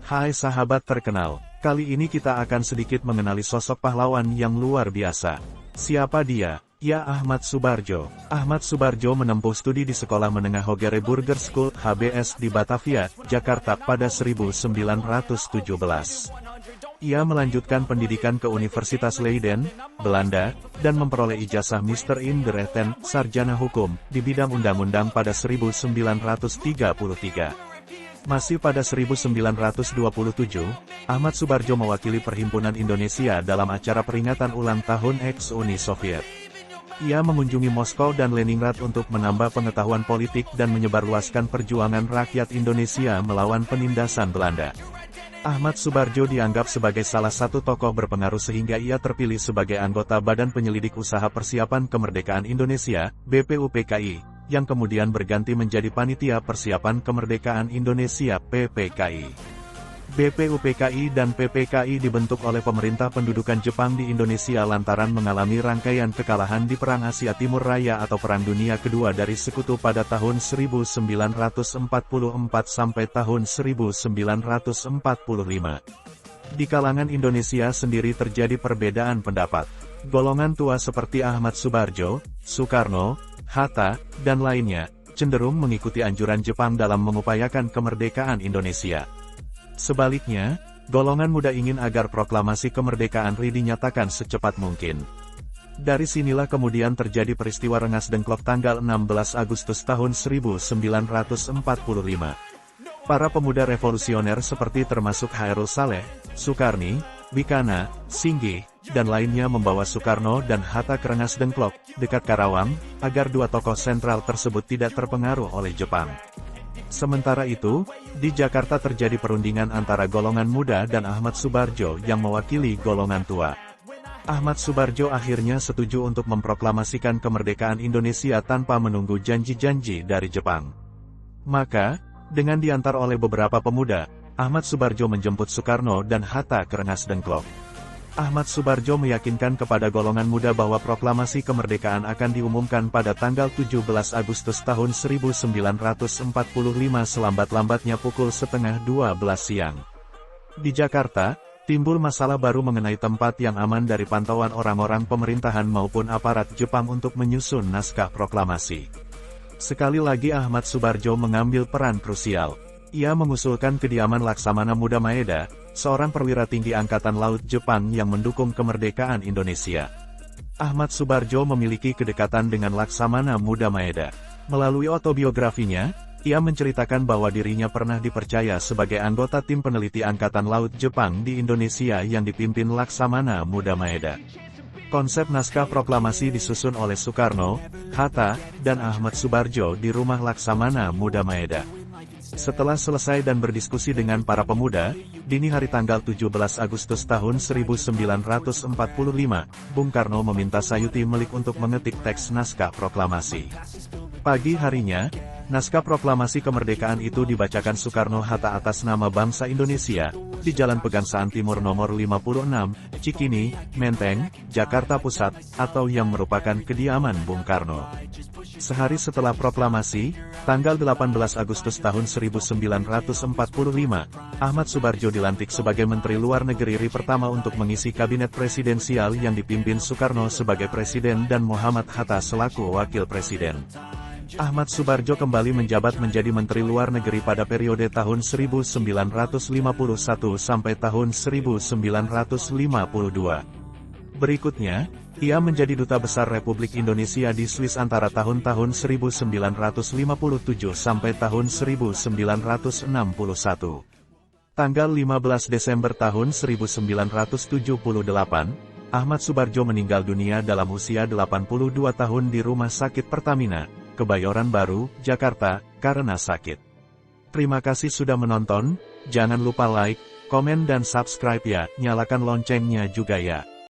Hai sahabat terkenal, kali ini kita akan sedikit mengenali sosok pahlawan yang luar biasa. Siapa dia? Ya, Ahmad Soebardjo. Ahmad Soebardjo menempuh studi di Sekolah Menengah Hogerij Burger School (HBS) di Batavia, Jakarta pada 1917. Ia melanjutkan pendidikan ke Universitas Leiden, Belanda, dan memperoleh ijazah Mr. in the Rechten, sarjana hukum, di bidang undang-undang pada 1933. Masih pada 1927, Ahmad Soebardjo mewakili Perhimpunan Indonesia dalam acara peringatan ulang tahun ex-Uni Soviet. Ia mengunjungi Moskow dan Leningrad untuk menambah pengetahuan politik dan menyebarluaskan perjuangan rakyat Indonesia melawan penindasan Belanda. Ahmad Soebardjo dianggap sebagai salah satu tokoh berpengaruh sehingga ia terpilih sebagai anggota Badan Penyelidik Usaha Persiapan Kemerdekaan Indonesia, BPUPKI, yang kemudian berganti menjadi Panitia Persiapan Kemerdekaan Indonesia, PPKI. BPUPKI dan PPKI dibentuk oleh pemerintah pendudukan Jepang di Indonesia lantaran mengalami rangkaian kekalahan di Perang Asia Timur Raya atau Perang Dunia Kedua dari Sekutu pada tahun 1944 sampai tahun 1945. Di kalangan Indonesia sendiri terjadi perbedaan pendapat. Golongan tua seperti Ahmad Soebardjo, Soekarno, Hatta, dan lainnya, cenderung mengikuti anjuran Jepang dalam mengupayakan kemerdekaan Indonesia. Sebaliknya, golongan muda ingin agar proklamasi kemerdekaan RI dinyatakan secepat mungkin. Dari sinilah kemudian terjadi peristiwa Rengas Dengklok tanggal 16 Agustus tahun 1945. Para pemuda revolusioner seperti termasuk Hairul Saleh, Soekarni, Wikana, Singgih, dan lainnya membawa Soekarno dan Hatta ke Rengas Dengklok, dekat Karawang, agar dua tokoh sentral tersebut tidak terpengaruh oleh Jepang. Sementara itu, di Jakarta terjadi perundingan antara golongan muda dan Ahmad Soebardjo yang mewakili golongan tua. Ahmad Soebardjo akhirnya setuju untuk memproklamasikan kemerdekaan Indonesia tanpa menunggu janji-janji dari Jepang. Maka, dengan diantar oleh beberapa pemuda, Ahmad Soebardjo menjemput Soekarno dan Hatta ke Rengas Dengklok. Ahmad Soebardjo meyakinkan kepada golongan muda bahwa proklamasi kemerdekaan akan diumumkan pada tanggal 17 Agustus tahun 1945 selambat-lambatnya pukul 11:30 siang. Di Jakarta, timbul masalah baru mengenai tempat yang aman dari pantauan orang-orang pemerintahan maupun aparat Jepang untuk menyusun naskah proklamasi. Sekali lagi Ahmad Soebardjo mengambil peran krusial. Ia mengusulkan kediaman Laksamana Muda Maeda, seorang perwira tinggi Angkatan Laut Jepang yang mendukung kemerdekaan Indonesia. Ahmad Soebardjo memiliki kedekatan dengan Laksamana Muda Maeda. Melalui autobiografinya, ia menceritakan bahwa dirinya pernah dipercaya sebagai anggota tim peneliti Angkatan Laut Jepang di Indonesia yang dipimpin Laksamana Muda Maeda. Konsep naskah proklamasi disusun oleh Soekarno, Hatta, dan Ahmad Soebardjo di rumah Laksamana Muda Maeda. Setelah selesai dan berdiskusi dengan para pemuda, dini hari tanggal 17 Agustus tahun 1945, Bung Karno meminta Sayuti Melik untuk mengetik teks naskah proklamasi. Pagi harinya, naskah proklamasi kemerdekaan itu dibacakan Soekarno-Hatta atas nama bangsa Indonesia, di Jalan Pegangsaan Timur nomor 56, Cikini, Menteng, Jakarta Pusat, atau yang merupakan kediaman Bung Karno. Sehari setelah proklamasi, tanggal 18 Agustus tahun 1945, Ahmad Soebardjo dilantik sebagai Menteri Luar Negeri RI pertama untuk mengisi kabinet presidensial yang dipimpin Soekarno sebagai Presiden dan Muhammad Hatta selaku Wakil Presiden. Ahmad Soebardjo kembali menjabat menjadi Menteri Luar Negeri pada periode tahun 1951 sampai tahun 1952. Berikutnya, ia menjadi Duta Besar Republik Indonesia di Swiss antara tahun-tahun 1957 sampai tahun 1961. Tanggal 15 Desember tahun 1978, Ahmad Soebardjo meninggal dunia dalam usia 82 tahun di Rumah Sakit Pertamina, Kebayoran Baru, Jakarta, karena sakit. Terima kasih sudah menonton, jangan lupa like, komen dan subscribe ya, nyalakan loncengnya juga ya.